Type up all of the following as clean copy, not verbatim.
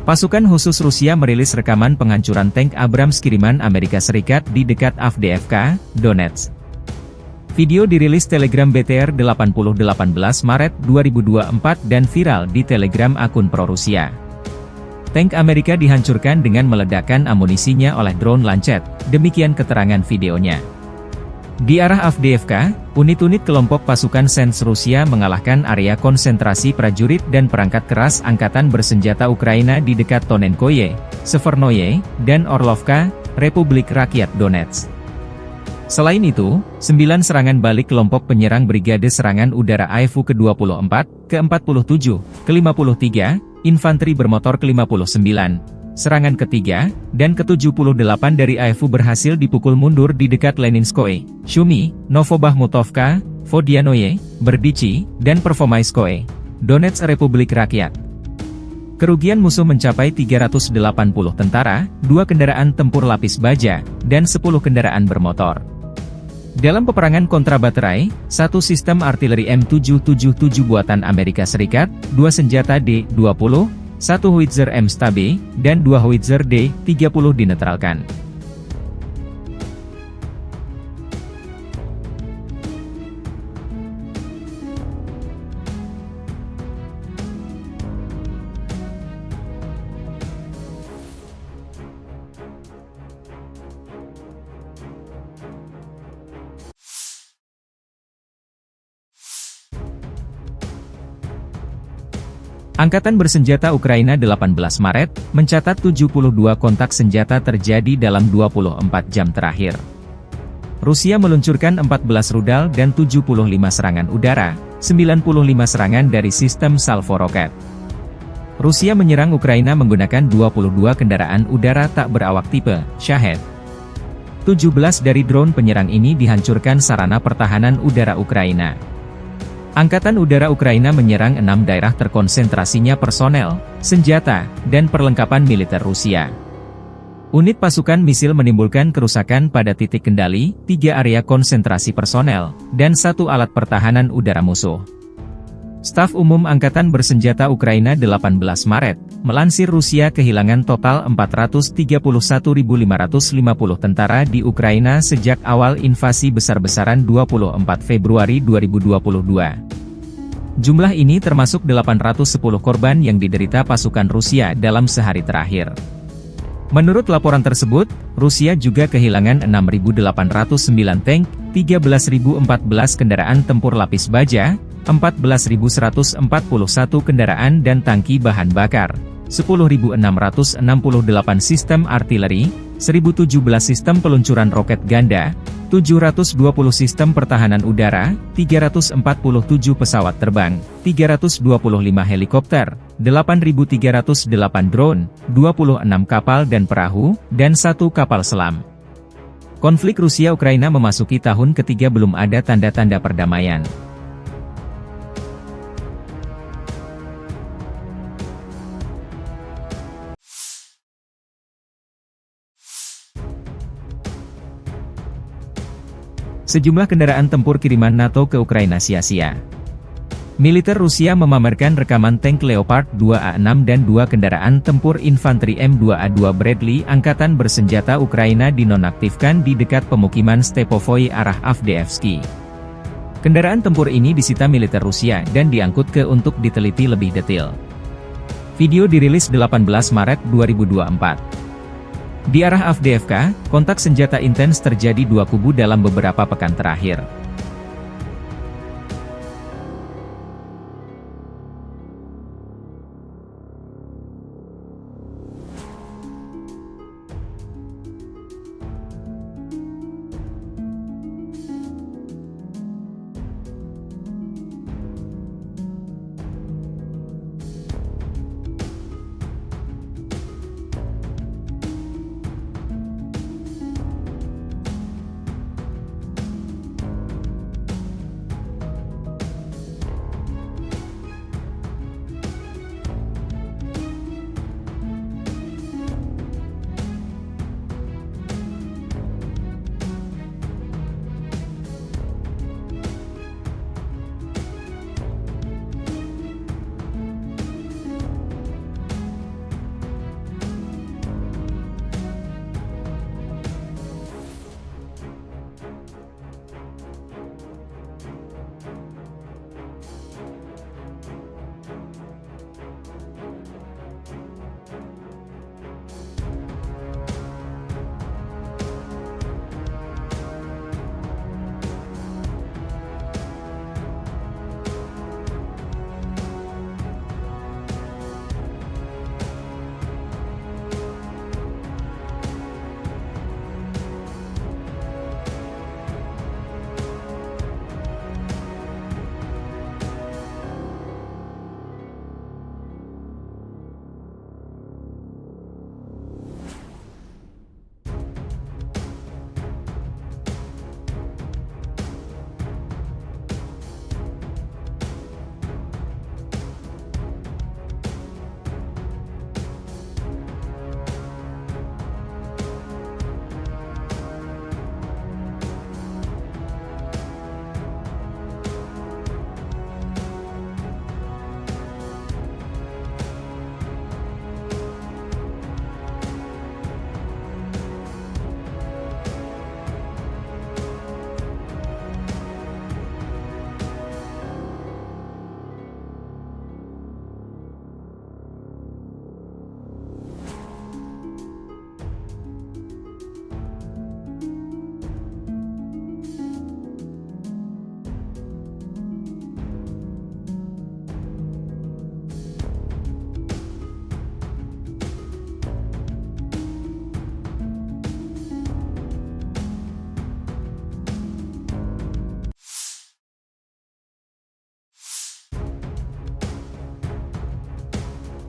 Pasukan khusus Rusia merilis rekaman penghancuran tank Abrams kiriman Amerika Serikat di dekat Avdiivka, Donetsk. Video dirilis Telegram BTR 18 Maret 2024 dan viral di Telegram akun pro-Rusia. Tank Amerika dihancurkan dengan meledakkan amunisinya oleh drone Lancet, demikian keterangan videonya. Di arah Avdiivka, unit-unit kelompok pasukan Sens Rusia mengalahkan area konsentrasi prajurit dan perangkat keras angkatan bersenjata Ukraina di dekat Tonenkoye, Severnoye, dan Orlovka, Republik Rakyat Donetsk. Selain itu, 9 serangan balik kelompok penyerang Brigade Serangan Udara AEFU ke-24, ke-47, ke-53, Infanteri Bermotor ke-59, serangan ketiga, dan ke-78 dari AEFU berhasil dipukul mundur di dekat Leninskoye, Shumi, Novobahmutovka, Vodianoye, Berdichi, dan Pervomaiskoye, Donetsk Republik Rakyat. Kerugian musuh mencapai 380 tentara, 2 kendaraan tempur lapis baja, dan 10 kendaraan bermotor. Dalam peperangan kontra baterai, 1 sistem artileri M777 buatan Amerika Serikat, 2 senjata D-20, 1 howitzer M-Stabe, dan 2 howitzer D-30 dinetralkan. Angkatan Bersenjata Ukraina 18 Maret, mencatat 72 kontak senjata terjadi dalam 24 jam terakhir. Rusia meluncurkan 14 rudal dan 75 serangan udara, 95 serangan dari sistem salvo roket. Rusia menyerang Ukraina menggunakan 22 kendaraan udara tak berawak tipe Shahed. 17 dari drone penyerang ini dihancurkan sarana pertahanan udara Ukraina. Angkatan Udara Ukraina menyerang 6 daerah terkonsentrasinya personel, senjata, dan perlengkapan militer Rusia. Unit pasukan misil menimbulkan kerusakan pada titik kendali, 3 area konsentrasi personel, dan 1 alat pertahanan udara musuh. Staf Umum Angkatan Bersenjata Ukraina 18 Maret, melansir Rusia kehilangan total 431.550 tentara di Ukraina sejak awal invasi besar-besaran 24 Februari 2022. Jumlah ini termasuk 810 korban yang diderita pasukan Rusia dalam sehari terakhir. Menurut laporan tersebut, Rusia juga kehilangan 6.809 tank, 13.014 kendaraan tempur lapis baja, 14.141 kendaraan dan tangki bahan bakar, 10.668 sistem artileri, 1.017 sistem peluncuran roket ganda, 720 sistem pertahanan udara, 347 pesawat terbang, 325 helikopter, 8.308 drone, 26 kapal dan perahu, dan 1 kapal selam. Konflik Rusia-Ukraina memasuki tahun ketiga belum ada tanda-tanda perdamaian. Sejumlah kendaraan tempur kiriman NATO ke Ukraina sia-sia. Militer Rusia memamerkan rekaman tank Leopard 2A6 dan 2 kendaraan tempur infanteri M2A2 Bradley Angkatan Bersenjata Ukraina dinonaktifkan di dekat pemukiman Stepovoy arah Avdiivka. Kendaraan tempur ini disita militer Rusia dan diangkut ke untuk diteliti lebih detail. Video dirilis 18 Maret 2024. Di arah Avdiivka, kontak senjata intens terjadi 2 kubu dalam beberapa pekan terakhir.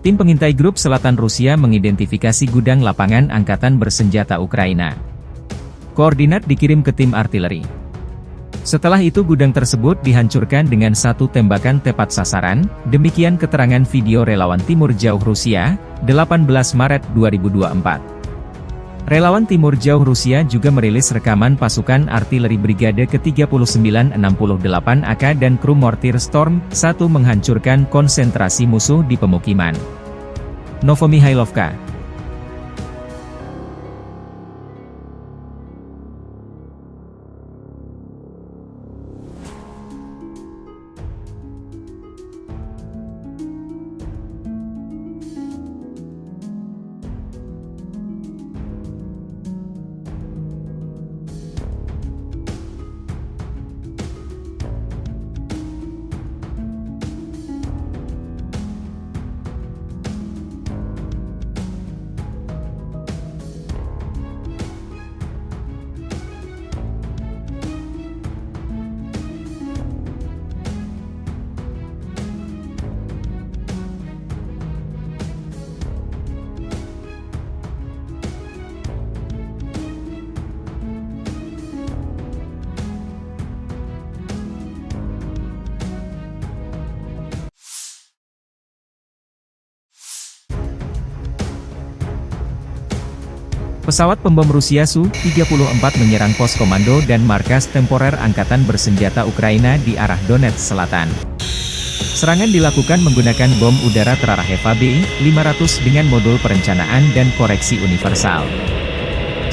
Tim pengintai Grup Selatan Rusia mengidentifikasi gudang lapangan angkatan bersenjata Ukraina. Koordinat dikirim ke tim artileri. Setelah itu gudang tersebut dihancurkan dengan satu tembakan tepat sasaran, demikian keterangan video relawan Timur Jauh Rusia, 18 Maret 2024. Relawan Timur Jauh Rusia juga merilis rekaman pasukan artileri Brigade ke-3968 AK dan kru mortir Storm 1 menghancurkan konsentrasi musuh di pemukiman. Novomihailovka. Pesawat pembom Rusia Su-34 menyerang pos komando dan markas temporer Angkatan Bersenjata Ukraina di arah Donetsk Selatan. Serangan dilakukan menggunakan bom udara terarah Eva B-500 dengan modul perencanaan dan koreksi universal.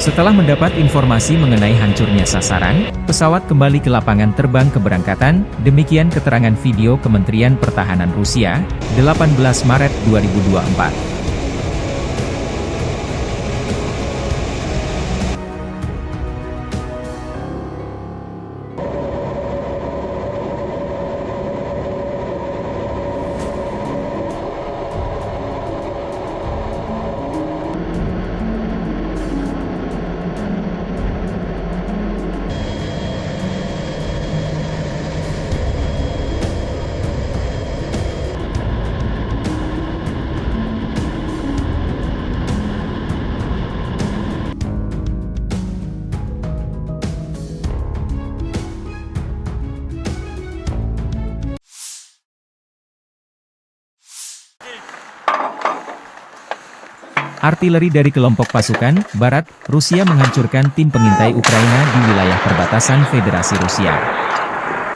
Setelah mendapat informasi mengenai hancurnya sasaran, pesawat kembali ke lapangan terbang keberangkatan, demikian keterangan video Kementerian Pertahanan Rusia, 18 Maret 2024. Artileri dari kelompok pasukan Barat, Rusia menghancurkan tim pengintai Ukraina di wilayah perbatasan Federasi Rusia.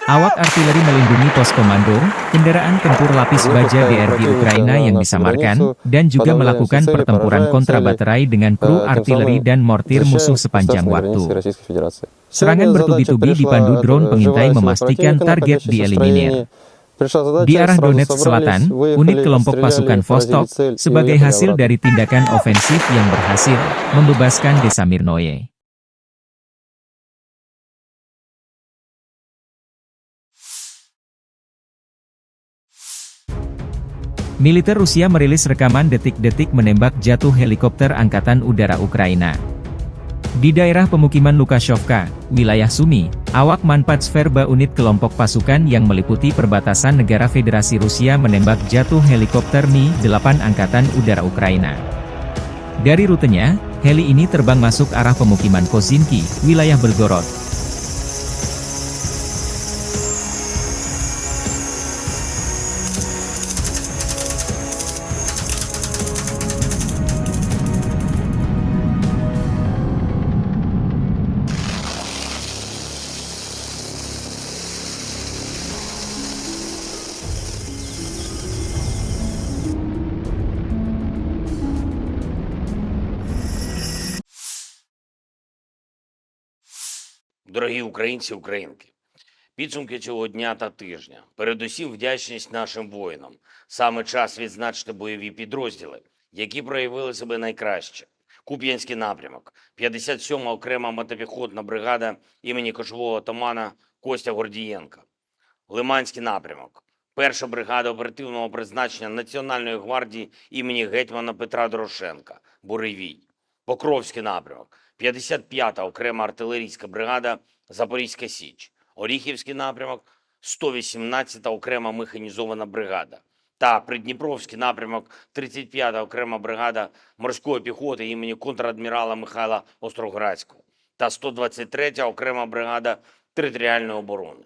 Awak artileri melindungi pos komando, kendaraan tempur lapis baja DRG Ukraina yang disamarkan, dan juga melakukan pertempuran kontra baterai dengan kru artileri dan mortir musuh sepanjang waktu. Serangan bertubi-tubi dipandu drone pengintai memastikan target dieliminir. Di arah Donetsk Selatan, unit kelompok pasukan Vostok, sebagai hasil dari tindakan ofensif yang berhasil, membebaskan desa Mirnoye. Militer Rusia merilis rekaman detik-detik menembak jatuh helikopter Angkatan Udara Ukraina. Di daerah pemukiman Lukashovka, wilayah Sumy, awak Manpatsverba unit kelompok pasukan yang meliputi perbatasan negara Federasi Rusia menembak jatuh helikopter Mi-8 Angkatan Udara Ukraina. Dari rutenya, heli ini terbang masuk arah pemukiman Kozinki, wilayah Belgorod. Дорогі українці, українки, підсумки цього дня та тижня. Передусім вдячність нашим воїнам. Саме час відзначити бойові підрозділи, які проявили себе найкраще. Куп'янський напрямок, 57-ма окрема мотопіхотна бригада імені кошового отамана Костя Гордієнка. Лиманський напрямок, 1-ша бригада оперативного призначення Національної гвардії імені гетьмана Петра Дорошенка, Буревій. Покровський напрямок, 55-та окрема артилерійська бригада Запорізька Січ. Оріхівський напрямок, 118-та окрема механізована бригада. та Придніпровський напрямок 35-та окрема бригада морської піхоти імені контрадмірала Михайла Остроградського та 123-я окрема бригада територіальної оборони.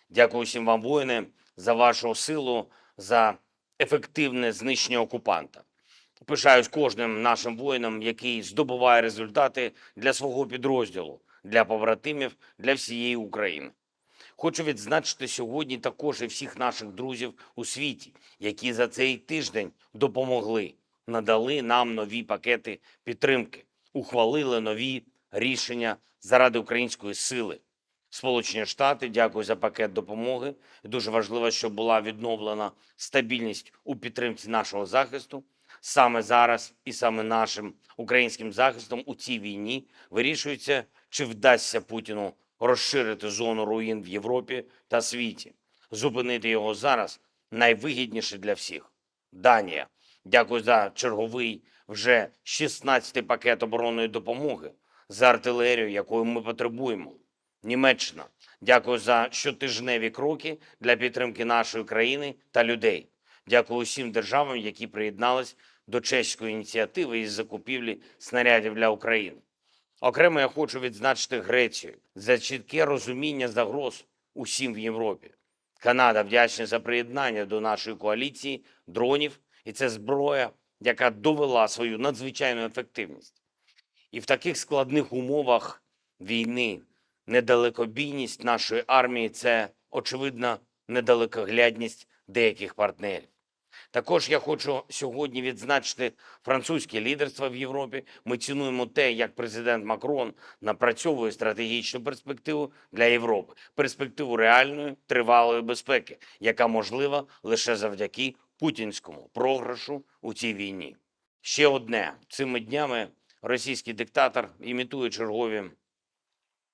Дякую всім вам, воїни, за вашу силу, за ефективне знищення окупанта. Пишаюсь кожним нашим воїном, який здобуває результати для свого підрозділу, для побратимів, для всієї України. Хочу відзначити сьогодні також і всіх наших друзів у світі, які за цей тиждень допомогли, надали нам нові пакети підтримки, ухвалили нові рішення заради української сили. Сполучені Штати, дякую за пакет допомоги. Дуже важливо, щоб була відновлена стабільність у підтримці нашого захисту. Саме зараз і саме нашим українським захистом у цій війні вирішується, чи вдасться Путіну розширити зону руїн в Європі та світі. Зупинити його зараз найвигідніше для всіх. Данія. Дякую за черговий вже 16-й пакет оборонної допомоги, за артилерію, якої ми потребуємо. Німеччина. Дякую за щотижневі кроки для підтримки нашої країни та людей. Дякую усім державам, які приєднались до чеської ініціативи із закупівлі снарядів для України. Окремо я хочу відзначити Грецію за чітке розуміння загроз усім в Європі. Канада вдячна за приєднання до нашої коаліції дронів, і це зброя, яка довела свою надзвичайну ефективність. І в таких складних умовах війни недалекобійність нашої армії – це, очевидно, недалекоглядність деяких партнерів. Також я хочу сьогодні відзначити французьке лідерство в Європі. Ми цінуємо те, як президент Макрон напрацьовує стратегічну перспективу для Європи. Перспективу реальної, тривалої безпеки, яка можлива лише завдяки путінському програшу у цій війні. Ще одне. Цими днями російський диктатор імітує чергові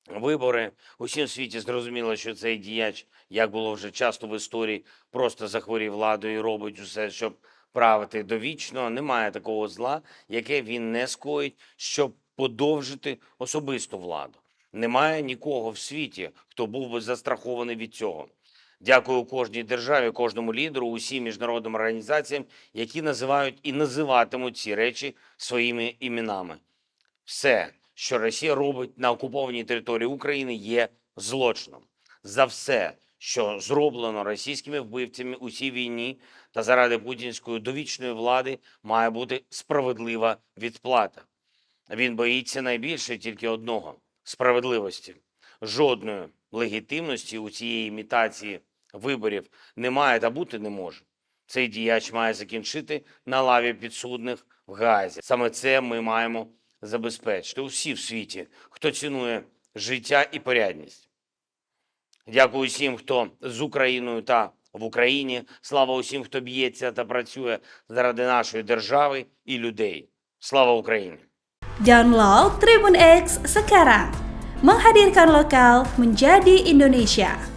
вибори. Усім в світі зрозуміло, що цей діяч, як було вже часто в історії, просто захворів владою і робить усе, щоб правити довічно. Немає такого зла, яке він не скоїть, щоб подовжити особисту владу. Немає нікого в світі, хто був би застрахований від цього. Дякую кожній державі, кожному лідеру, усім міжнародним організаціям, які називають і називатимуть ці речі своїми іменами. Все, що Росія робить на окупованій території України, є злочином. За все, що зроблено російськими вбивцями у цій війні та заради путінської довічної влади, має бути справедлива відплата. Він боїться найбільше тільки одного – справедливості. Жодної легітимності у цієї імітації виборів немає та бути не може. Цей діяч має закінчити на лаві підсудних в Гаазі. Саме це ми маємо забезпечити усі в світі, хто цінує життя і порядність. Дякую усім, хто з Україною та в Україні. Слава усім, хто б'ється та працює заради нашої держави і людей. Слава Україні! Download Tribun X sekarang, menghadirkan lokal menjadi Indonesia.